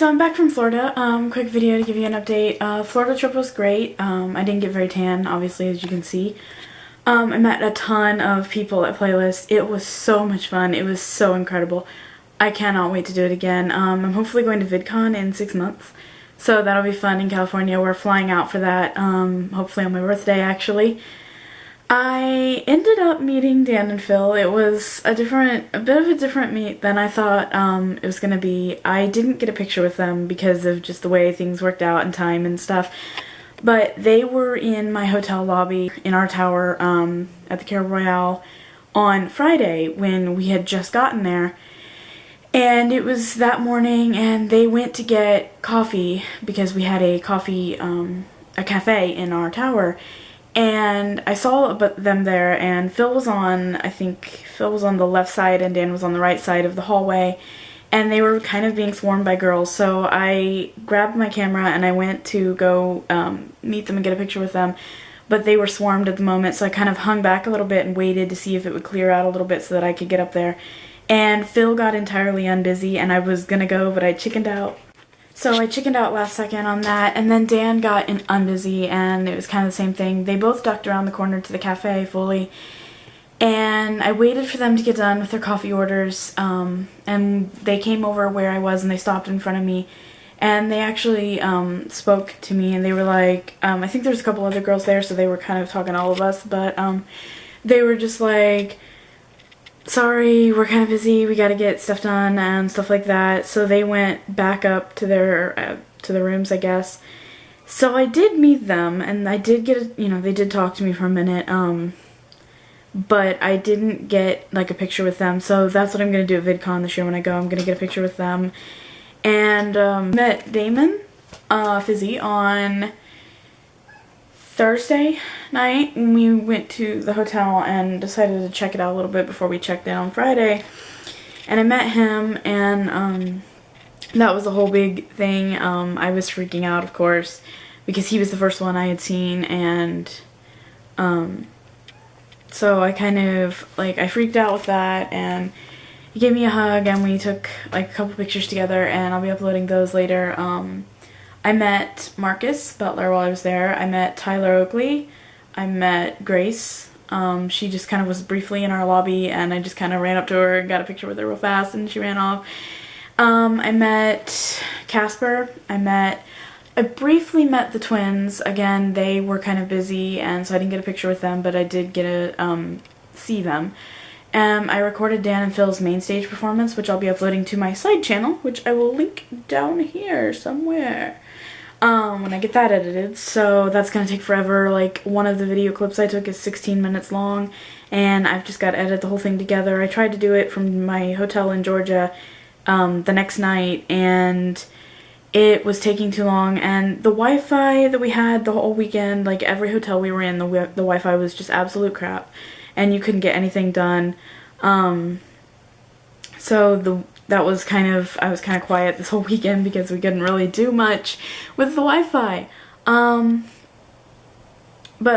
I'm back from Florida. Quick video to give you an update. Florida trip was great. I didn't get very tan, obviously, as you can see. I met a ton of people at Playlist. It was so much fun. It was so incredible. I cannot wait to do it again. I'm hopefully going to VidCon in 6 months. So that'll be fun in California. We're flying out for that, hopefully on my birthday, actually. I ended up meeting Dan and Phil. It was a bit of a different meet than I thought it was going to be. I didn't get a picture with them because of just the way things worked out and time and stuff. But they were in my hotel lobby in our tower at the Carib Royale on Friday when we had just gotten there. And it was that morning, and they went to get coffee because we had a cafe in our tower. And I saw them there, and Phil was on, I think Phil was on the left side and Dan was on the right side of the hallway, and they were kind of being swarmed by girls. So I grabbed my camera and I went to go meet them and get a picture with them, but they were swarmed at the moment, so I kind of hung back a little bit and waited to see if it would clear out a little bit so that I could get up there. And Phil got entirely unbusy, and I was gonna go, but I chickened out. So I chickened out last second on that, and then Dan got unbusy, and it was kind of the same thing. They both ducked around the corner to the cafe fully, and I waited for them to get done with their coffee orders, and they came over where I was, and they stopped in front of me, and they actually spoke to me, and they were like, I think there was a couple other girls there, so they were kind of talking to all of us, but they were just like, sorry, we're kind of busy, we gotta get stuff done and stuff like that. So they went back up to their rooms, I guess. So I did meet them, and I did get they did talk to me for a minute, but I didn't get like a picture with them. So that's what I'm gonna do at VidCon this year when I go. I'm gonna get a picture with them. And met Damon Fizzy on Thursday night when we went to the hotel and decided to check it out a little bit before we checked in on Friday. And I met him, and that was a whole big thing. I was freaking out, of course, because he was the first one I had seen, and so I kind of, I freaked out with that, and he gave me a hug, and we took like a couple pictures together, and I'll be uploading those later. I met Marcus Butler while I was there. I met Tyler Oakley. I met Grace. She just kind of was briefly in our lobby, and I just kind of ran up to her and got a picture with her real fast, and she ran off. I met Casper. I briefly met the twins. Again, they were kind of busy, and so I didn't get a picture with them, but I did get to see them. I recorded Dan and Phil's main stage performance, which I'll be uploading to my side channel, which I will link down here somewhere when I get that edited. So that's going to take forever. Like, one of the video clips I took is 16 minutes long, and I've just got to edit the whole thing together. I tried to do it from my hotel in Georgia the next night, and it was taking too long, and the Wi-Fi that we had the whole weekend, like every hotel we were in, the Wi-Fi was just absolute crap, and you couldn't get anything done. So I was kind of quiet this whole weekend because we couldn't really do much with the Wi-Fi. But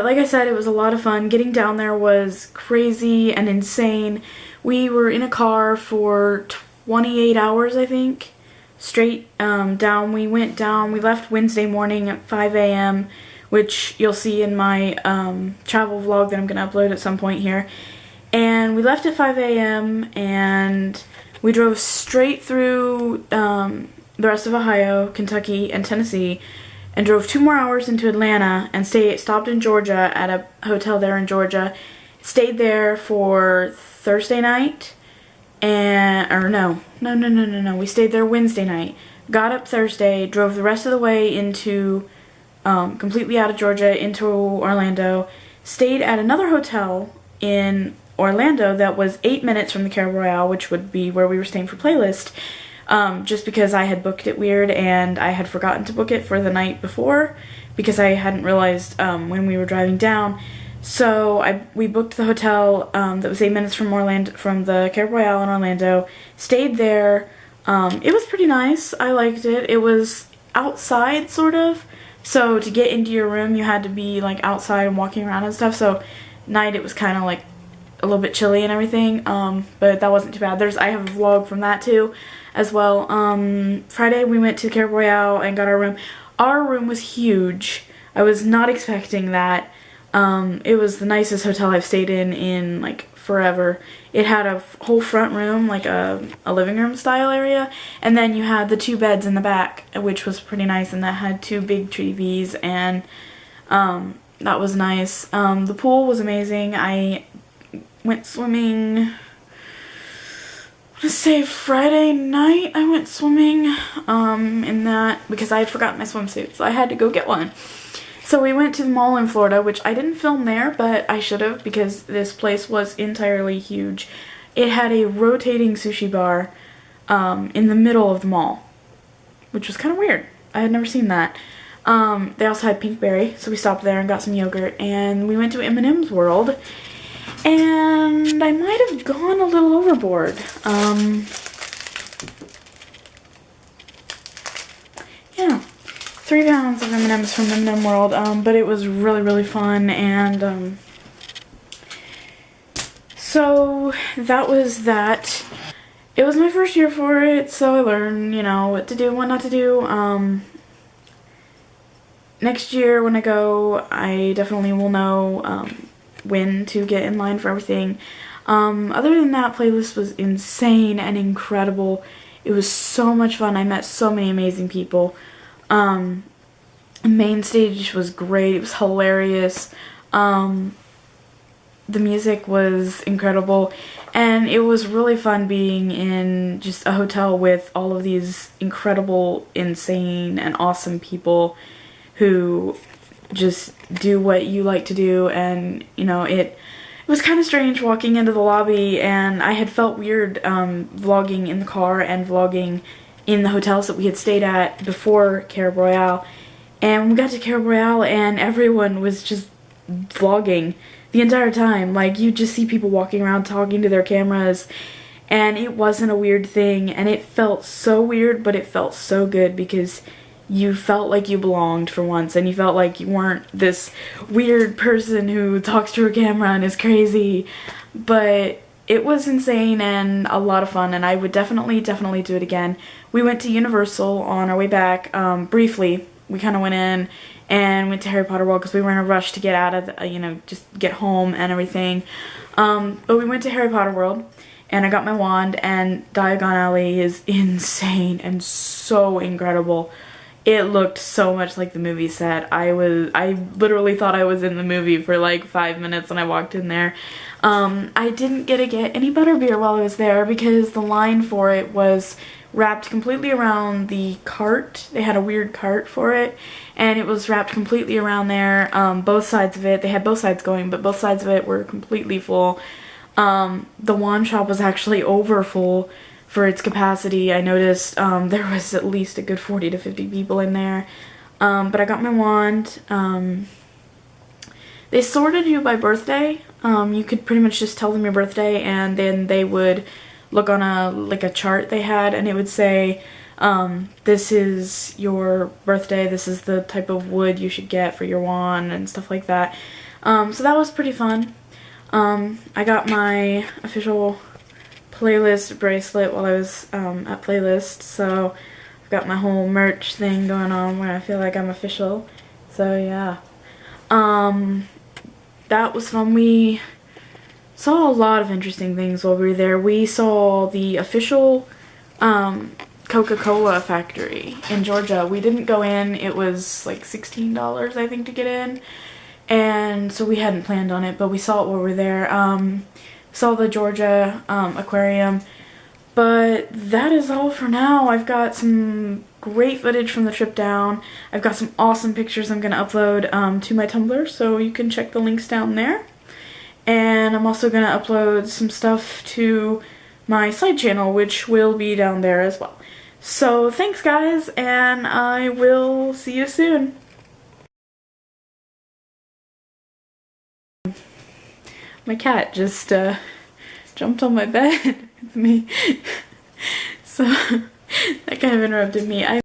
like I said, it was a lot of fun. Getting down there was crazy and insane. We were in a car for 28 hours, I think, straight down. We left Wednesday morning at 5 a.m., which you'll see in my travel vlog that I'm going to upload at some point here. And we left at 5 a.m. and we drove straight through the rest of Ohio, Kentucky, and Tennessee, and drove 2 more hours into Atlanta, and stopped in Georgia at a hotel there in Georgia. Stayed there for Thursday night, we stayed there Wednesday night. Got up Thursday, drove the rest of the way into completely out of Georgia into Orlando, stayed at another hotel in Orlando that was 8 minutes from the Carib Royale, which would be where we were staying for Playlist, just because I had booked it weird and I had forgotten to book it for the night before because I hadn't realized when we were driving down. So we booked the hotel that was 8 minutes from the Carib Royale in Orlando, stayed there. It was pretty nice. I liked it. It was outside, sort of. So to get into your room, you had to be like outside and walking around and stuff. So night it was kind of like a little bit chilly and everything, but that wasn't too bad. I have a vlog from that too. as well. Friday we went to Care Royale and got our room. Our room was huge. I was not expecting that. It was the nicest hotel I've stayed in like forever. It had a whole front room, like a living room style area, and then you had the 2 beds in the back, which was pretty nice, and that had 2 big TVs, and that was nice. The pool was amazing. I went swimming, let's say Friday night I went swimming in that because I had forgotten my swimsuit, so I had to go get one. So we went to the mall in Florida, which I didn't film there, but I should have because this place was entirely huge. It had a rotating sushi bar in the middle of the mall, which was kind of weird. I had never seen that. They also had Pinkberry, so we stopped there and got some yogurt, and we went to M&M's World, and I might have gone a little overboard. Yeah. 3 pounds of M&M's from M&M World, but it was really fun, and so that was that. It was my first year for it, so I learned, you know, what to do, what not to do. Next year when I go, I definitely will know when to get in line for everything. Other than that, Playlist was insane and incredible. It was so much fun. I met so many amazing people. Main stage was great. It was hilarious. The music was incredible, and it was really fun being in just a hotel with all of these incredible, insane, and awesome people who just do what you like to do. And you know, it was kind of strange walking into the lobby, and I had felt weird vlogging in the car and vlogging in the hotels that we had stayed at before Care Royale. And we got to Care Royale and everyone was just vlogging the entire time. Like, you just see people walking around talking to their cameras, and it wasn't a weird thing, and it felt so weird, but it felt so good because you felt like you belonged for once, and you felt like you weren't this weird person who talks to a camera and is crazy. But it was insane and a lot of fun, and I would definitely do it again. We went to Universal on our way back, briefly. We kind of went in and went to Harry Potter World because we were in a rush to get out of the, you know, just get home and everything. But we went to Harry Potter World, and I got my wand, and Diagon Alley is insane and so incredible. It looked so much like the movie set. I literally thought I was in the movie for like 5 minutes when I walked in there. I didn't get any butterbeer while I was there because the line for it was wrapped completely around the cart. They had a weird cart for it, and it was wrapped completely around there. Both sides of it, they had both sides going, but both sides of it were completely full. The wand shop was actually over full for its capacity. I noticed there was at least a good 40 to 50 people in there. But I got my wand. They sorted you by birthday. You could pretty much just tell them your birthday, and then they would look on a chart they had, and it would say, this is your birthday, this is the type of wood you should get for your wand, and stuff like that. So that was pretty fun. I got my official Playlist bracelet while I was at Playlist, so I've got my whole merch thing going on where I feel like I'm official. So yeah. That was fun. We saw a lot of interesting things while we were there. We saw the official Coca-Cola factory in Georgia. We didn't go in. It was like $16, I think, to get in, and so we hadn't planned on it, but we saw it while we were there. Saw the Georgia aquarium, but that is all for now. I've got some great footage from the trip down. I've got some awesome pictures I'm going to upload to my Tumblr, so you can check the links down there. And I'm also going to upload some stuff to my side channel, which will be down there as well. So thanks guys, and I will see you soon. My cat just jumped on my bed with me. So that kind of interrupted me.